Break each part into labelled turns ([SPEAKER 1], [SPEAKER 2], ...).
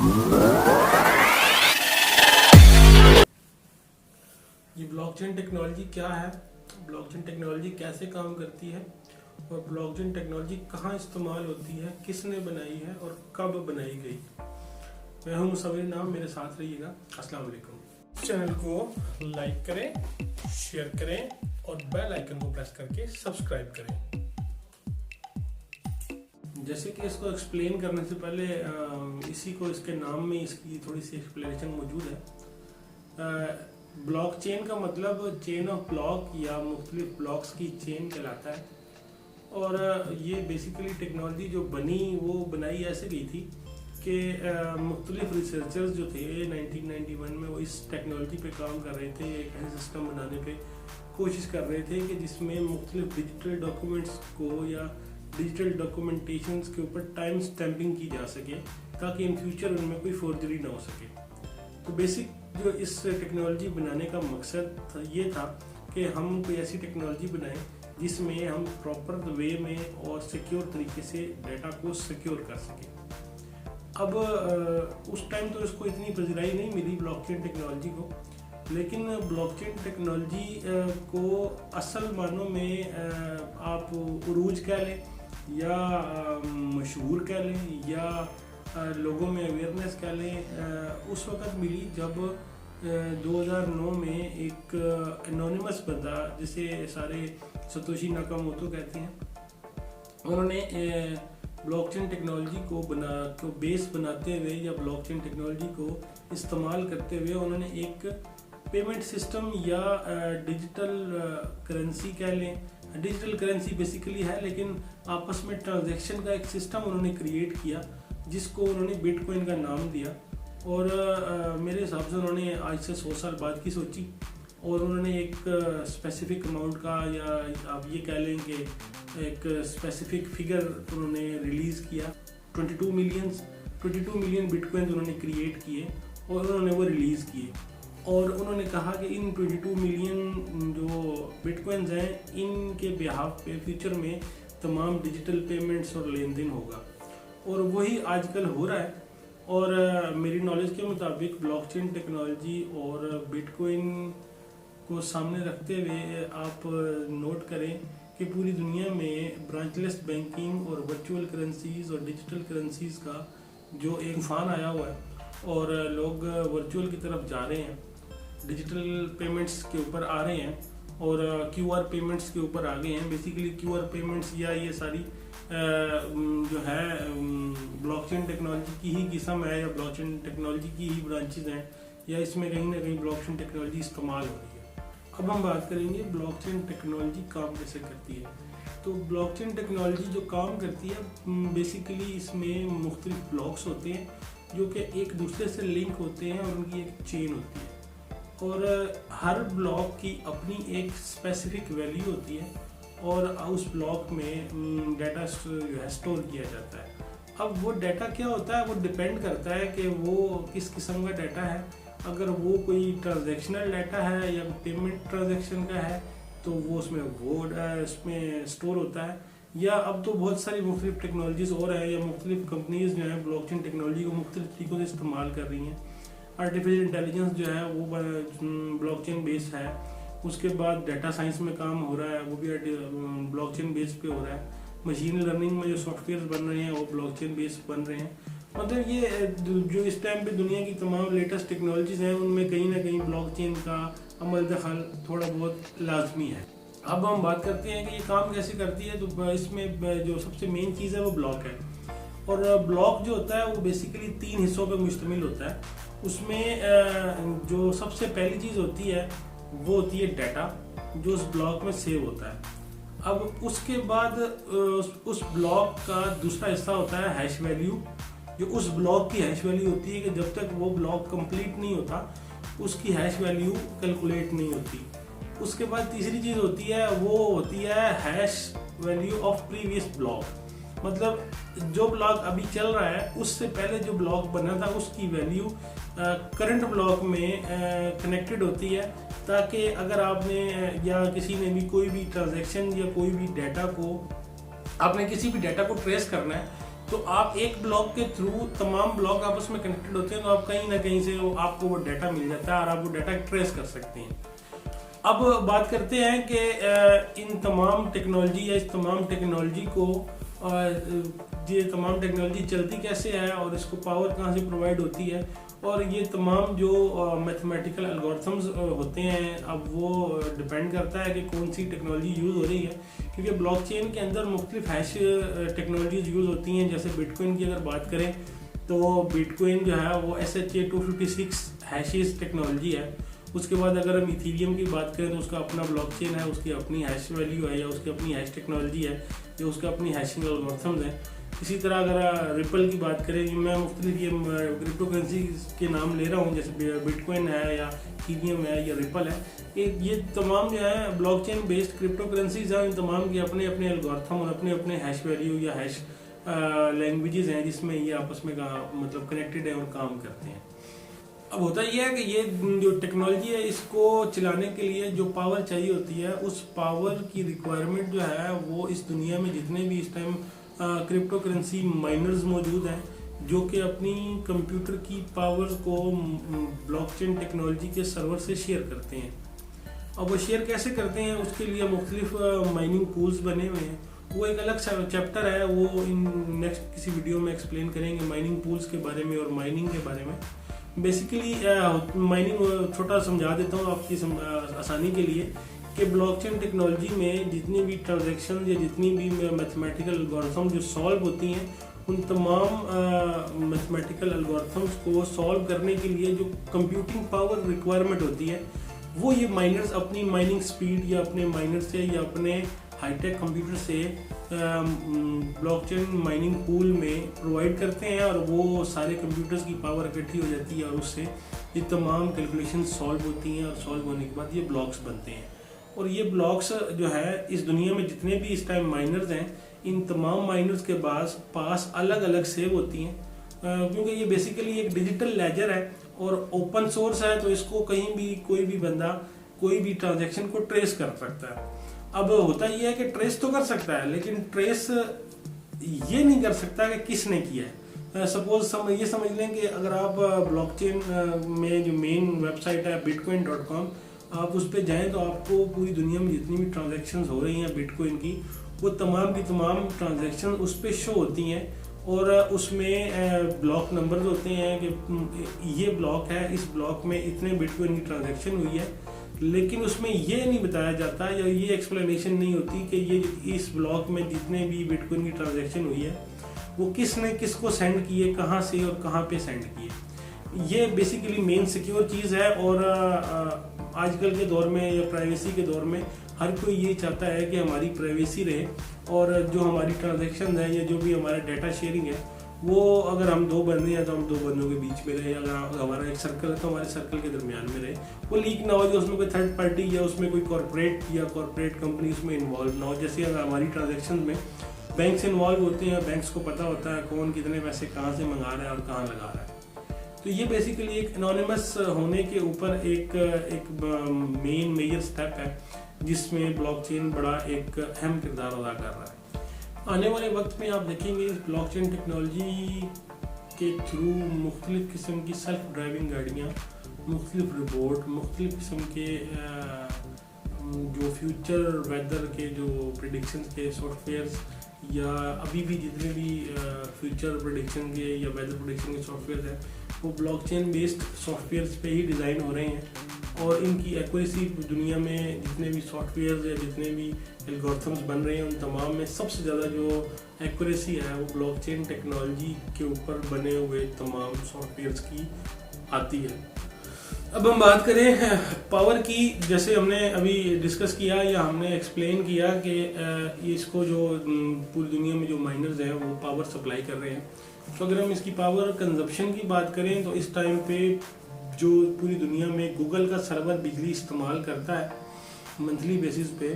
[SPEAKER 1] ये blockchain technology क्या है, ब्लॉकचेन टेक्नोलॉजी कैसे काम करती है और ब्लॉकचेन टेक्नोलॉजी कहाँ इस्तेमाल होती है, किसने बनाई है और कब बनाई गई। मैं हूं मुसव्विर नाम, मेरे साथ रहिएगा। अस्सलाम वालेकुम। चैनल को लाइक करें, शेयर करें और बेल आइकन को प्रेस करके सब्सक्राइब करें। जैसे कि इसको एक्सप्लेन करने से पहले इसी को इसके नाम में इसकी थोड़ी सी एक्सप्लेनेशन मौजूद है। ब्लॉकचेन का मतलब चेन ऑफ ब्लॉक या मुख्तलिफ ब्लॉक्स की चेन कहलाता है। और ये बेसिकली टेक्नोलॉजी जो बनी वो बनाई ऐसे गई थी कि मुख्तलिफ रिसर्चर्स जो थे 1991 में वो इस टेक्नोलॉजी पे काम कर रहे थे, एक ऐसे सिस्टम बनाने पे कोशिश कर रहे थे कि जिसमें मुख्तलिफ डिजिटल डॉक्यूमेंट्स को या डिजिटल डॉक्यूमेंटेशंस के ऊपर टाइम स्टैंपिंग की जा सके ताकि इन फ्यूचर उनमें कोई फोर्जरी ना हो सके। तो बेसिक जो इस टेक्नोलॉजी बनाने का मकसद ये था कि हम कोई ऐसी टेक्नोलॉजी बनाएं जिसमें हम प्रॉपर वे में और सिक्योर तरीके से डाटा को सिक्योर कर सकें। अब उस टाइम तो इसको इतनी पजीराई नहीं मिली ब्लॉकचेन टेक्नोलॉजी को, लेकिन ब्लॉकचेन टेक्नोलॉजी को असल मानों में आप उरूज कह लें या मशहूर कह लें या लोगों में अवेयरनेस कह लें, उस वक़्त मिली जब 2009 में एक एनोनिमस बंदा जिसे सारे सतोशी नाकामोटो कहते हैं, उन्होंने ब्लॉकचेन टेक्नोलॉजी को बेस बनाते हुए या ब्लॉकचेन टेक्नोलॉजी को इस्तेमाल करते हुए उन्होंने एक पेमेंट सिस्टम या डिजिटल करेंसी कह लें, डिजिटल करेंसी बेसिकली है लेकिन आपस में ट्रांजैक्शन का एक सिस्टम उन्होंने क्रिएट किया जिसको उन्होंने बिटकॉइन का नाम दिया। और मेरे हिसाब से उन्होंने आज से 100 साल बाद की सोची और उन्होंने एक स्पेसिफिक अमाउंट का या आप ये कह लें कि एक स्पेसिफिक फिगर उन्होंने रिलीज़ किया। 22 मिलियन बिटकॉइन उन्होंने क्रिएट किए और उन्होंने वो रिलीज़ किए और उन्होंने कहा कि इन 22 मिलियन जो बिटकॉइंस हैं इनके बिहाफ पे फ्यूचर में तमाम डिजिटल पेमेंट्स और लेन देन होगा और वही आजकल हो रहा है। और मेरी नॉलेज के मुताबिक ब्लॉकचेन टेक्नोलॉजी और बिटकॉइन को सामने रखते हुए आप नोट करें कि पूरी दुनिया में ब्रांचलेस बैंकिंग और वर्चुअल करेंसीज और डिजिटल करेंसीज का जो एक तूफान आया हुआ है और लोग वर्चुअल की तरफ जा रहे हैं, डिजिटल पेमेंट्स के ऊपर आ रहे हैं और क्यूआर पेमेंट्स के ऊपर आ गए हैं। बेसिकली क्यूआर पेमेंट्स या ये सारी जो है ब्लॉकचेन टेक्नोलॉजी की ही किस्म है या ब्लॉकचेन टेक्नोलॉजी की ही ब्रांचेज हैं या इसमें कहीं ना कहीं ब्लॉकचेन टेक्नोलॉजी इस्तेमाल हो रही है। अब हम बात करेंगे ब्लॉकचेन टेक्नोलॉजी काम कैसे करती है। तो ब्लॉकचेन टेक्नोलॉजी जो काम करती है बेसिकली इसमें मुख्तलिफ ब्लॉक्स होते हैं जो कि एक दूसरे से लिंक होते हैं और उनकी एक चेन होती है और हर ब्लॉक की अपनी एक स्पेसिफिक वैल्यू होती है और उस ब्लॉक में डाटा जो है स्टोर किया जाता है। अब वो डाटा क्या होता है, वो डिपेंड करता है कि वो किस किस्म का डाटा है। अगर वो कोई ट्रांजैक्शनल डाटा है या पेमेंट ट्रांजैक्शन का है तो वो उसमें स्टोर होता है। या अब तो बहुत सारी मुख्तलिफ टेक्नोलॉजीज़ और है या मुख्तलिफ कंपनीज जो है ब्लॉकचेन टेक्नोलॉजी को मुख्तलिफ तरीकों से इस्तेमाल कर रही हैं। आर्टिफिशियल इंटेलिजेंस जो है वो ब्लॉकचेन बेस्ड है। उसके बाद डाटा साइंस में काम हो रहा है, वो भी ब्लॉकचेन बेस पे हो रहा है। मशीन लर्निंग में जो सॉफ्टवेयर बन रहे हैं वो ब्लॉकचेन बेस बन रहे हैं। मतलब ये जो इस टाइम पे दुनिया की तमाम लेटेस्ट टेक्नोलॉजीज हैं उनमें कहीं ना कहीं ब्लॉकचेन का अमल दखल थोड़ा बहुत लाजमी है। अब हम बात करते हैं कि ये काम कैसे करती है। तो इसमें जो सबसे मेन चीज़ है वो ब्लॉक है और ब्लॉक जो होता है वो बेसिकली 3 हिस्सों पर मुश्तमिल होता है। उसमें जो सबसे पहली चीज़ होती है वो होती है डाटा जो उस ब्लॉक में सेव होता है। अब उसके बाद उस ब्लॉक का दूसरा हिस्सा होता है हैश वैल्यू, जो उस ब्लॉक की हैश वैल्यू होती है कि जब तक वो ब्लॉक कंप्लीट नहीं होता उसकी हैश वैल्यू कैलकुलेट नहीं होती। उसके बाद तीसरी चीज़ होती है वो होती है hash value of previous block, मतलब जो ब्लॉक अभी चल रहा है उससे पहले जो ब्लॉक बना था उसकी वैल्यू करंट ब्लॉक में कनेक्टेड होती है, ताकि अगर आपने या किसी ने भी कोई भी ट्रांजैक्शन या कोई भी डाटा को आपने किसी भी डाटा को ट्रेस करना है تو آپ ایک بلاک کے تھرو تمام بلاک آپس میں کنیکٹڈ ہوتے ہیں، تو آپ کہیں نہ کہیں سے آپ کو وہ ڈیٹا مل جاتا ہے اور آپ وہ ڈیٹا ٹریس کر سکتے ہیں۔ اب بات کرتے ہیں کہ ان تمام ٹیکنالوجی یا اس تمام ٹیکنالوجی کو یہ تمام ٹیکنالوجی چلتی کیسے ہے اور اس کو پاور کہاں سے پرووائڈ ہوتی ہے، اور یہ تمام جو میتھمیٹیکل الگورتھمز ہوتے ہیں اب وہ ڈپینڈ کرتا ہے کہ کون سی ٹیکنالوجی یوز ہو رہی ہے، کیونکہ بلاک چین کے اندر مختلف ہیش ٹیکنالوجیز یوز ہوتی ہیں۔ جیسے بٹ کوئن کی اگر بات کریں تو بٹ کوئن جو ہے وہ SHA-256 ہیشز ٹیکنالوجی ہے۔ اس کے بعد اگر ہم ایتھیریم کی بات کریں تو اس کا اپنا بلاک چین ہے، اس کی اپنی ہیش ویلیو ہے یا اس کی اپنی ہیش ٹیکنالوجی ہے یا اس کا اپنی ہیشنگ الگورتھمز ہیں۔ اسی طرح اگر ریپل کی بات کریں، میں مختلف یہ کرپٹو کرنسی کے نام لے رہا ہوں، جیسے بٹ کوئن ہے یا ایتھیریم ہے یا ریپل ہے، یہ تمام جو ہے blockchain based crypto currencies ہیں۔ ان تمام کے اپنے اپنے الگورتھم اور اپنے اپنے ہیش ویلیو یا ہیش لینگویجز ہیں جس میں یہ آپس میں مطلب کنیکٹڈ ہیں اور کام کرتے ہیں۔ اب ہوتا یہ ہے کہ یہ جو ٹیکنالوجی ہے اس کو چلانے کے لیے جو پاور چاہیے ہوتی ہے، اس پاور کی ریکوائرمنٹ جو ہے وہ اس دنیا میں جتنے بھی اس ٹائم کرپٹو کرنسی مائنرز موجود ہیں جو کہ اپنی کمپیوٹر کی پاور کو بلاک چین ٹیکنالوجی کے سرور سے شیئر کرتے ہیں۔ اب وہ شیئر کیسے کرتے ہیں، اس کے لیے مختلف مائننگ پولز بنے ہوئے ہیں۔ وہ ایک الگ چیپٹر ہے، وہ نیکسٹ کسی ویڈیو میں ایکسپلین کریں گے مائننگ پولز کے بارے میں اور مائننگ کے بارے میں۔ بیسیکلی مائننگ چھوٹا سمجھا دیتا ہوں آپ کی آسانی کے لیے کہ بلاک چین ٹیکنالوجی میں جتنی بھی ٹرانزیکشن یا جتنی بھی میتھمیٹیکل الگورتھم جو سالو ہوتی ہیں، ان تمام میتھمیٹیکل الگورتھمس کو سالو کرنے کے لیے جو کمپیوٹنگ پاور ریکوائرمنٹ ہوتی ہے وہ یہ مائنرز اپنی مائننگ سپیڈ یا اپنے مائنر سے یا اپنے ہائی ٹیک کمپیوٹر سے بلاک چین مائننگ پول میں پرووائڈ کرتے ہیں، اور وہ سارے کمپیوٹرز کی پاور اکٹھی ہو جاتی ہے اور اس سے یہ تمام کیلکولیشن سالو ہوتی ہیں، اور سالو ہونے کے بعد یہ بلاکس بنتے ہیں۔ اور یہ بلاکس جو ہے اس دنیا میں جتنے بھی اس ٹائم مائنرز ہیں، ان تمام مائنرز کے پاس الگ الگ سیو ہوتی ہیں، کیونکہ یہ بیسیکلی ایک ڈیجیٹل لیجر ہے اور اوپن سورس ہے، تو اس کو کہیں بھی کوئی بھی بندہ کوئی بھی ٹرانزیکشن کو ٹریس کر سکتا ہے۔ اب ہوتا یہ ہے کہ ٹریس تو کر سکتا ہے، لیکن ٹریس یہ نہیں کر سکتا کہ کس نے کیا ہے۔ سپوز یہ سمجھ لیں کہ اگر آپ بلاک چین میں جو مین ویب سائٹ ہے bitcoin.com، آپ اس پہ جائیں تو آپ کو پوری دنیا میں جتنی بھی ٹرانزیکشنز ہو رہی ہیں بٹ کوئن کی، وہ تمام کی تمام ٹرانزیکشن اس پہ شو ہوتی ہیں، اور اس میں بلاک نمبرز ہوتے ہیں کہ یہ بلاک ہے، اس بلاک میں اتنے بٹ کوئن کی ٹرانزیکشن ہوئی ہے، لیکن اس میں یہ نہیں بتایا جاتا یا یہ ایکسپلینیشن نہیں ہوتی کہ یہ اس بلاک میں جتنے بھی بٹ کوئن کی ٹرانزیکشن ہوئی ہے وہ کس نے کس کو سینڈ کی ہے، کہاں سے اور کہاں پہ سینڈ کی ہے۔ یہ بیسیکلی مین سیکیور چیز ہے، اور آج کل کے دور میں یا پرائیویسی کے دور میں ہر کوئی یہ چاہتا ہے کہ ہماری پرائیویسی رہے، اور جو ہماری ٹرانزیکشن ہیں یا جو بھی ہمارا ڈیٹا شیئرنگ ہے وہ اگر ہم دو بندے ہیں تو ہم دو بندوں کے بیچ میں رہے، اگر ہمارا ایک سرکل ہے تو ہمارے سرکل کے درمیان میں رہے، وہ لیک نہ ہو جو اس میں کوئی تھرڈ پارٹی یا اس میں کوئی کارپوریٹ کمپنی اس میں انوالو نہ ہو۔ جیسے اگر ہماری ٹرانزیکشن میں بینکس انوالو ہوتے ہیں، بینکس کو پتہ ہوتا ہے کون کتنے پیسے کہاں سے منگا رہا ہے اور کہاں لگا رہا ہے، تو یہ بیسیکلی ایک انونیمس ہونے کے اوپر ایک مین میجر سٹیپ ہے جس میں بلاک چین بڑا ایک اہم کردار ادا کر رہا ہے۔ آنے والے وقت میں آپ دیکھیں گے اس بلاک چین ٹیکنالوجی کے تھرو مختلف قسم کی سیلف ڈرائیونگ گاڑیاں، مختلف روبوٹ، مختلف قسم کے جو فیوچر ویدر کے جو پریڈکشنز کے سافٹ ویئرز، یا ابھی بھی جتنے بھی فیوچر پریڈکشن کے یا ویدر پریڈکشن کے سافٹ ویئرز ہیں وہ blockchain based softwares پہ ہی ڈیزائن ہو رہے ہیں، اور ان کی ایکوریسی دنیا میں جتنے بھی سافٹ ویئرز یا جتنے بھی الگورتھمز بن رہے ہیں ان تمام میں سب سے زیادہ جو ایکوریسی ہے وہ بلاک چین ٹیکنالوجی کے اوپر بنے ہوئے تمام سافٹ ویئرز کی آتی ہے۔ اب ہم بات کریں پاور کی، جیسے ہم نے ابھی ڈسکس کیا یا ہم نے ایکسپلین کیا کہ اس کو جو پوری دنیا میں جو مائنرز ہیں وہ پاور سپلائی کر رہے ہیں، تو اگر ہم اس کی پاور کنزمپشن کی بات کریں تو اس ٹائم پہ جو پوری دنیا میں گوگل کا سرور بجلی استعمال کرتا ہے منتھلی بیسس پہ،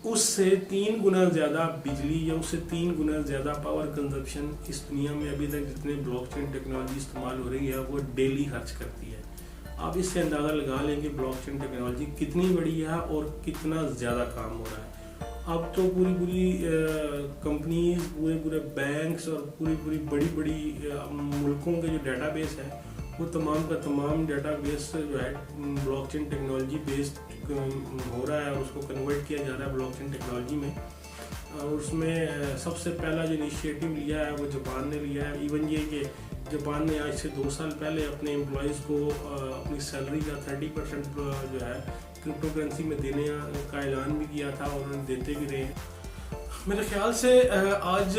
[SPEAKER 1] اس سے 3 گنا زیادہ بجلی یا اس سے 3 گنا زیادہ پاور کنزمپشن اس دنیا میں ابھی تک جتنے بلاک چین ٹیکنالوجی استعمال ہو رہی ہے وہ ڈیلی خرچ کرتی ہے۔ آپ اس سے اندازہ لگا لیں کہ بلاک چین ٹیکنالوجی کتنی بڑی ہے اور کتنا زیادہ کام ہو رہا ہے، अब तो पूरी कंपनीज, पूरे बैंक्स और पूरी बड़ी मुल्कों के जो डेटाबेस है वो तमाम का तमाम डेटाबेस जो है ब्लॉकचेन टेक्नोलॉजी बेस्ड हो रहा है और उसको कन्वर्ट किया जा रहा है ब्लॉकचेन टेक्नोलॉजी में। और उसमें सबसे पहला जो इनिशिएटिव लिया है वो जापान ने लिया है। इवन ये कि जापान ने आज से 2 साल पहले अपने एम्प्लॉयज़ को अपनी सैलरी का 30% जो है क्रिप्टो करेंसी में देने का ऐलान भी किया था और उन्होंने देते भी रहे। मेरे ख्याल से आज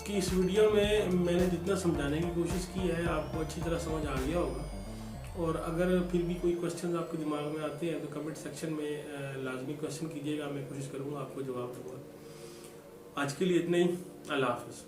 [SPEAKER 1] की इस वीडियो में मैंने जितना समझाने की कोशिश की है आपको अच्छी तरह समझ आ गया होगा। और अगर फिर भी कोई क्वेश्चन आपके दिमाग में आते हैं तो कमेंट सेक्शन में लाजमी क्वेश्चन कीजिएगा, मैं कोशिश करूँगा आपको जवाब दूँगा। आज के लिए इतना ही। अल्लाह हाफ़िज़।